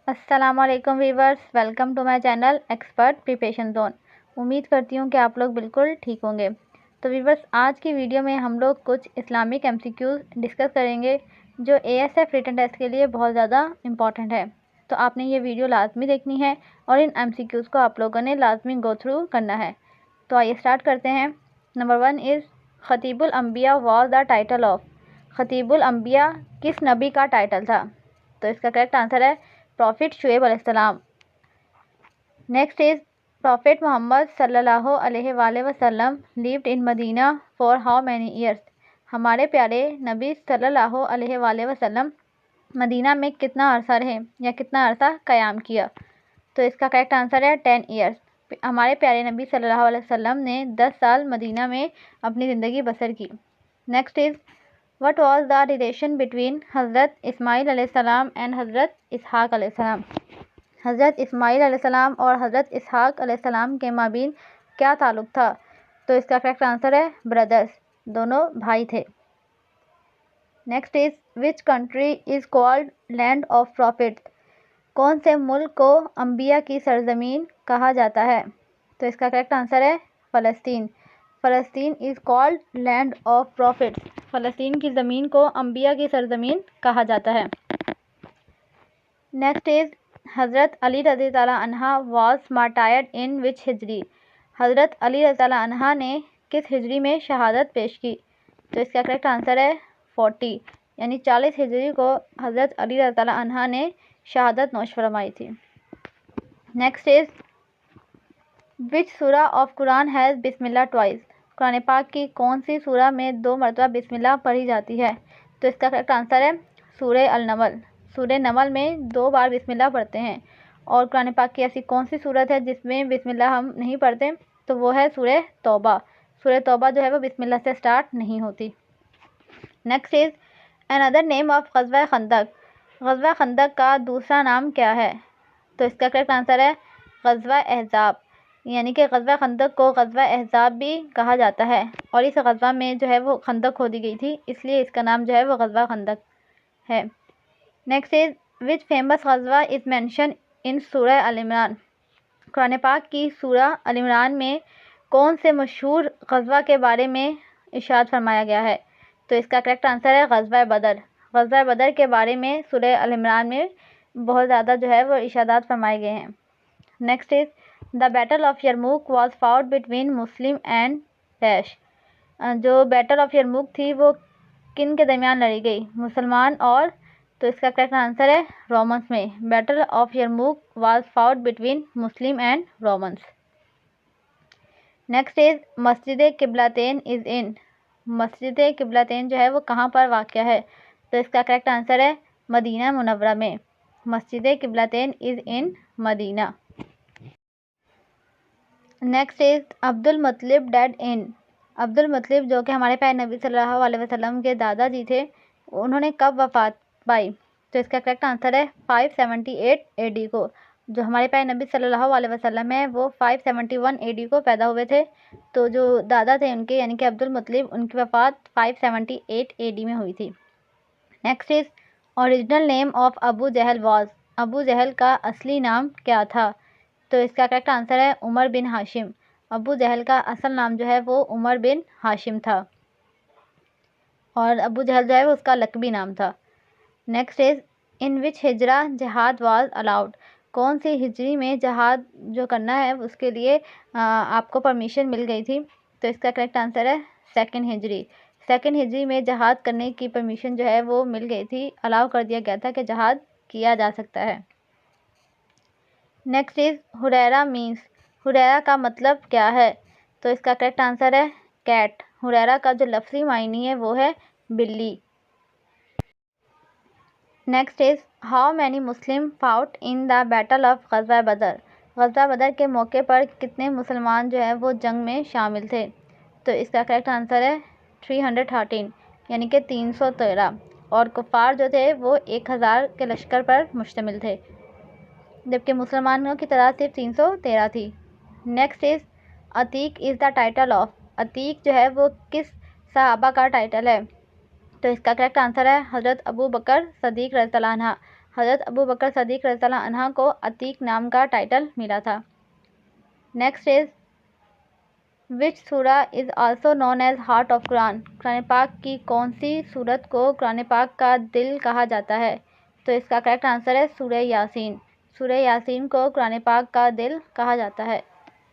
السلام علیکم viewers, welcome to my channel expert preparation zone. امید کرتی ہوں کہ آپ لوگ بالکل ٹھیک ہوں گے۔ تو ویورز، آج کی ویڈیو میں ہم لوگ کچھ Islamic M C Qs discuss کریں گے جو A S F written test کے لیے بہت زیادہ امپورٹنٹ ہے۔ تو آپ نے یہ ویڈیو لازمی دیکھنی ہے اور ان ایم سی کیوز کو آپ لوگوں نے لازمی گو تھرو کرنا ہے۔ تو آئیے اسٹارٹ کرتے ہیں۔ نمبر 1 از خطیب الانبیاء واز دا ٹائٹل آف۔ خطیب الانبیاء کس نبی کا ٹائٹل تھا؟ تو اس کا کریکٹ آنسر ہے پروفٹ شعیب علیہ السلام۔ نیکسٹ از پروفٹ محمد صلی اللہ علیہ وآلہ وسلم lived in Medina for how many years. ہمارے پیارے نبی صلی اللہ علیہ وآلہ وسلم مدینہ میں کتنا عرصہ رہے یا کتنا عرصہ قیام کیا؟ تو اس کا کریکٹ آنسر ہے 10 ایئرس۔ ہمارے پیارے نبی صلی اللہ علیہ وسلم نے 10 سال مدینہ میں اپنی زندگی بسر کی۔ Next is What was the relation between حضرت اسماعیل علیہ السلام and حضرت اسحاق علیہ السلام؟ حضرت اسماعیل علیہ السلام اور حضرت اسحاق علیہ السلام کے مابین کیا تعلق تھا؟ تو اس کا کریکٹ آنسر ہے بردرس، دونوں بھائی تھے۔ Next is Which country is called land of prophets؟ کون سے ملک کو انبیاء کی سرزمین کہا جاتا ہے؟ تو اس کا کریکٹ آنسر ہے فلسطین۔ فلسطین is called land of prophets. فلسطین کی زمین کو انبیاء کی سرزمین کہا جاتا ہے۔ نیکسٹ از حضرت علی رضی اللہ عنہ واز مارٹائرڈ ان وچ ہجری؟ حضرت علی رضی اللہ عنہ نے کس ہجری میں شہادت پیش کی؟ تو اس کا کریکٹ آنسر ہے 40، یعنی 40 ہجری کو حضرت علی رضی اللہ عنہ نے شہادت نوش فرمائی تھی۔ نیکسٹ از وچ سورہ آف قرآن ہیز بسم اللہ ٹوائس؟ قرآن پاک کی کون سی سورہ میں 2 مرتبہ بسم اللہ پڑھی جاتی ہے؟ تو اس کا کریکٹ آنسر ہے سورہ النمل۔ سورہ نمل میں 2 بار بسم اللہ پڑھتے ہیں، اور قرآن پاک کی ایسی کون سی سورت ہے جس میں بسم اللہ ہم نہیں پڑھتے؟ تو وہ ہے سورہ توبہ۔ سورہ توبہ جو ہے وہ بسم اللہ سے سٹارٹ نہیں ہوتی۔ Next is another name of غزوہ خندق۔ غزوہ خندق کا دوسرا نام کیا ہے؟ تو اس کا کریکٹ آنسر ہے غزوہ احزاب، یعنی کہ غزوہ خندق کو غزوہ احزاب بھی کہا جاتا ہے، اور اس غزوہ میں جو ہے وہ خندق کھودی گئی تھی، اس لیے اس کا نام جو ہے وہ غزوہ خندق ہے۔ نیکسٹ از وچ فیمس غزوہ از مینشن ان سورہ آل عمران؟ قرآن پاک کی سورہ آل عمران میں کون سے مشہور غزوہ کے بارے میں ارشاد فرمایا گیا ہے؟ تو اس کا کریکٹ آنسر ہے غزوہ بدر۔ غزوہ بدر کے بارے میں سورہ آل عمران میں بہت زیادہ جو ہے وہ ارشادات فرمائے گئے ہیں۔ Next is the battle of Yarmouk was fought between Muslim and dash. جو بیٹل آف یرموک تھی وہ کن کے درمیان لڑی گئی؟ مسلمان اور، تو اس کا کریکٹ آنسر ہے رومنس میں۔ Battle of Yarmouk was fought between Muslim and Romans. Next is Masjid Qiblatain از ان۔ مسجد قبلتین جو ہے وہ کہاں پر واقع ہے؟ تو اس کا کریکٹ آنسر ہے مدینہ منورہ میں۔ مسجد Qiblatain is in Medina. Next is Abdul Muttalib dead ان۔ عبد المطلب جو کہ ہمارے پیارے نبی صلی اللہ علیہ وسلم کے دادا جی تھے، انہوں نے کب وفات پائی؟ تو اس کا کریکٹ آنسر ہے 578 اے ڈی کو۔ جو ہمارے پیارے نبی صلی اللہ علیہ وسلم ہے وہ 571 اے ڈی کو پیدا ہوئے تھے، تو جو دادا تھے ان کے یعنی کہ عبد المطلب، ان کی وفات 578 اے ڈی میں ہوئی تھی۔ Next is original name of Abu Jahl was. Abu Jahl کا اصلی نام کیا تھا؟ تو اس کا کریکٹ آنسر ہے عمر بن ہاشم۔ ابو جہل کا اصل نام جو ہے وہ عمر بن ہاشم تھا، اور ابو جہل جو ہے وہ اس کا لقبی نام تھا۔ نیکسٹ از ان وچ ہجرہ جہاد واز الاؤڈ؟ کون سی ہجری میں جہاد جو کرنا ہے اس کے لیے آپ کو پرمیشن مل گئی تھی؟ تو اس کا کریکٹ آنسر ہے 2nd ہجری۔ 2nd ہجری میں جہاد کرنے کی پرمیشن جو ہے وہ مل گئی تھی، الاؤ کر دیا گیا تھا کہ جہاد کیا جا سکتا ہے۔ نیکسٹ از ہریرہ مینس۔ ہریرہ کا مطلب کیا ہے؟ تو اس کا کریکٹ آنسر ہے کیٹ۔ ہریرہ کا جو لفظی معنی ہے وہ ہے بلی۔ Next is how many Muslim fought in the battle of غزوہ بدر؟ غزوہ بدر کے موقع پر کتنے مسلمان جو ہے وہ جنگ میں شامل تھے؟ تو اس کا کریکٹ آنسر ہے 313، یعنی کہ 313، اور کفار جو تھے وہ 1000 کے لشکر پر مشتمل تھے، جبکہ مسلمانوں کی تعداد صرف 313 تھی۔ Next is Atiq is the title of. Atiq جو ہے وہ کس صحابہ کا ٹائٹل ہے؟ تو اس کا کریکٹ آنسر ہے حضرت ابو بکر صدیق رضی اللہ عنہ۔ حضرت ابو بکر صدیق رضی اللہ عنہ کو عتیق نام کا ٹائٹل ملا تھا۔ Next is which surah is also known as heart of Quran? Quran پاک کی کون سی سورت کو قرآن پاک کا دل کہا جاتا ہے؟ تو اس کا کریکٹ آنسر ہے سورہ یاسین۔ سورہ یاسین کو قرآن پاک کا دل کہا جاتا ہے۔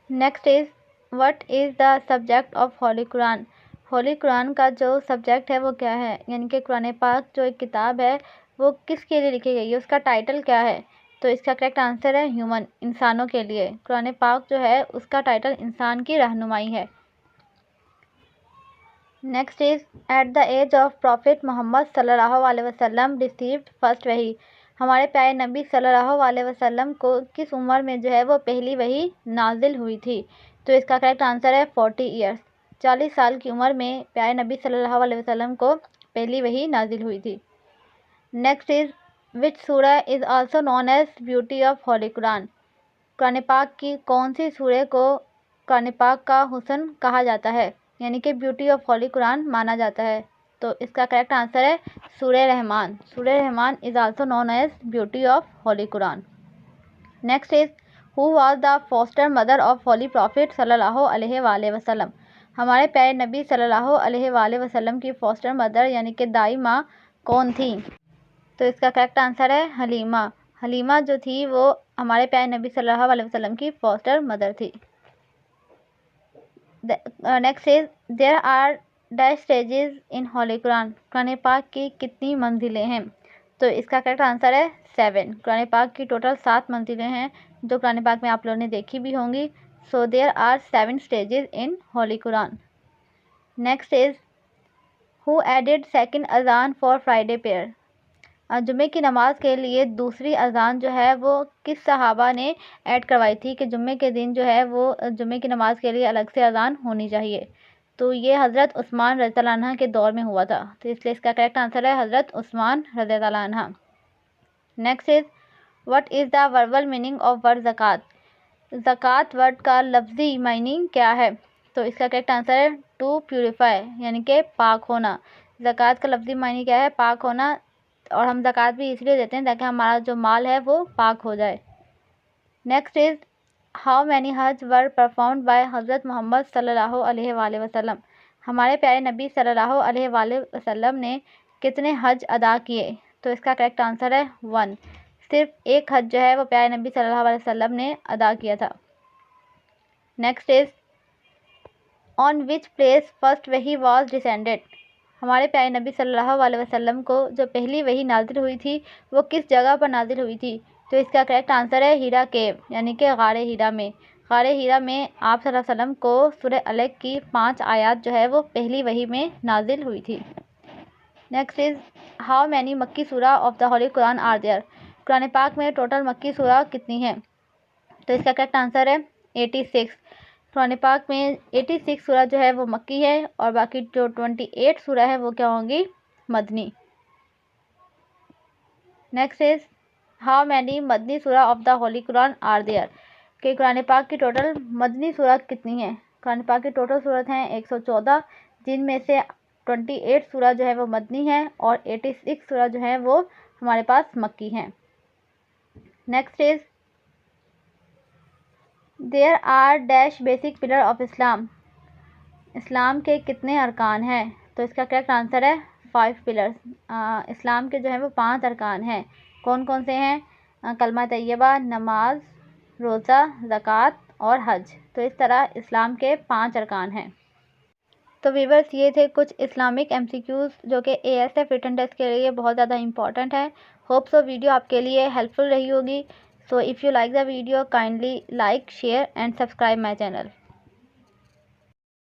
Next is what is the subject of Holy Quran? Holy Quran کا جو سبجیکٹ ہے وہ کیا ہے؟ یعنی کہ قرآن پاک جو ایک کتاب ہے وہ کس کے لیے لکھی گئی ہے، اس کا ٹائٹل کیا ہے؟ تو اس کا کریکٹ آنسر ہے ہیومن، انسانوں کے لیے۔ قرآن پاک جو ہے اس کا ٹائٹل انسان کی رہنمائی ہے۔ Next is at the age of prophet Muhammad صلی اللہ علیہ وسلم ریسیوڈ فرسٹ وحی؟ ہمارے پیارے نبی صلی اللہ علیہ وسلم کو کس عمر میں جو ہے وہ پہلی وحی نازل ہوئی تھی؟ تو اس کا کریکٹ آنسر ہے 40 ایئرس۔ 40 سال کی عمر میں پیارے نبی صلی اللہ علیہ وسلم کو پہلی وحی نازل ہوئی تھی۔ Next is which surah is also known as beauty of Holy Quran? Quran پاک کی کون سی سورہ کو قرآن پاک کا حسن کہا جاتا ہے، یعنی کہ بیوٹی آف ہولی قرآن مانا جاتا ہے؟ تو اس کا کریکٹ آنسر ہے Surah Rahman. Surah Rahman is also known as beauty of Holy Quran. Next is who was the foster mother of Holy prophet صلی اللہ علیہ وآلہ وسلم؟ ہمارے پیارے نبی صلی اللہ علیہ وآلہ وسلم کی فاسٹر مدر یعنی کہ دائی ماں کون تھی؟ تو اس کا کریکٹ آنسر ہے حلیمہ۔ حلیمہ جو تھی وہ ہمارے پیارے نبی صلی اللہ علیہ وسلم کی فاسٹر مدر تھی۔ Next is there are dash stages in Holy Quran? Quran پاک کی کتنی منزلیں ہیں؟ تو اس کا کریکٹ آنسر ہے 7۔ قرآن پاک کی ٹوٹل 7 منزلیں ہیں جو قرآن پاک میں آپ لوگوں نے دیکھی بھی ہوں گی۔ So there are 7 stages in Holy Quran. Next is who added second اذان فار فرائیڈے پریئر؟ جمعے کی نماز کے لیے دوسری اذان جو ہے وہ کس صحابہ نے ایڈ کروائی تھی کہ جمعے کے دن جو ہے وہ جمعے کی نماز کے لیے الگ سے اذان ہونی چاہیے؟ تو یہ حضرت عثمان رضی اللہ عنہ کے دور میں ہوا تھا، تو اس لیے اس کا کریکٹ آنسر ہے حضرت عثمان رضی اللہ عنہ۔ Next is what is the verbal meaning of word زکوٰۃ؟ زکوٰۃ ورڈ کا لفظی معنی کیا ہے؟ تو اس کا کریکٹ آنسر ہے ٹو پیوریفائی، یعنی کہ پاک ہونا۔ زکوٰۃ کا لفظی معنی کیا ہے؟ پاک ہونا، اور ہم زکوٰۃ بھی اس لیے دیتے ہیں تاکہ ہمارا جو مال ہے وہ پاک ہو جائے۔ Next is how many Hajj were performed by حضرت محمد صلی اللہ علیہ وآلہ وسلم؟ ہمارے پیارے نبی صلی اللہ علیہ وآلہ وسلم نے کتنے حج ادا کیے؟ تو اس کا کریکٹ آنسر ہے 1۔ صرف ایک حج جو ہے وہ پیارے نبی صلی اللہ علیہ وسلم نے ادا کیا تھا۔ Next is on which place first وحی واز ڈسینڈڈ؟ ہمارے پیارے نبی صلی اللہ علیہ وسلم کو جو پہلی وحی نازل ہوئی تھی وہ کس جگہ پر نازل ہوئی تھی؟ تو اس کا کریکٹ آنسر ہے ہیرا کیو، یعنی کہ غار ہیرا میں۔ غار ہیرا میں آپ صلی اللہ علیہ وسلم کو سورہ الگ کی 5 آیات جو ہے وہ پہلی وحی میں نازل ہوئی تھی۔ نیکسٹ از ہاؤ مینی مکی surah of the Holi Quran are there? Quran پاک میں ٹوٹل مکی سورہ کتنی ہیں؟ تو اس کا کریکٹ آنسر ہے 86۔ قرآن پاک میں 86 سورہ جو ہے وہ مکی ہے اور باقی جو 28 سورہ ہے وہ کیا ہوں گی؟ مدنی۔ نیکسٹ از ہاؤ مینی مدنی سورہ of the Holi Quran are there? کہ قرآن پاک کی ٹوٹل مدنی سورت کتنی ہیں؟ قرآن پاک کی ٹوٹل سورت ہیں 114، جن میں سے 28 سورہ جو ہے وہ مدنی ہیں اور 86 سورہ جو ہے وہ ہمارے پاس مکی ہیں۔ Next is there are dash basic pillar of Islam? Islam کے کتنے ارکان ہیں؟ تو اس کا کریکٹ آنسر ہے 5 پلرس۔ اسلام کے جو ہیں وہ 5 ارکان ہیں۔ کون کون سے ہیں؟ کلمہ طیبہ، نماز، روزہ، زکوٰۃ اور حج۔ تو اس طرح اسلام کے 5 ارکان ہیں۔ تو ویورس یہ تھے کچھ اسلامک MCQs جو کہ ASF ریٹن ٹیسٹ کے لیے بہت زیادہ امپورٹنٹ ہے۔ ہوپ سو ویڈیو آپ کے لیے ہیلپ فل رہی ہوگی۔ So if you like the video kindly like, share and subscribe my channel.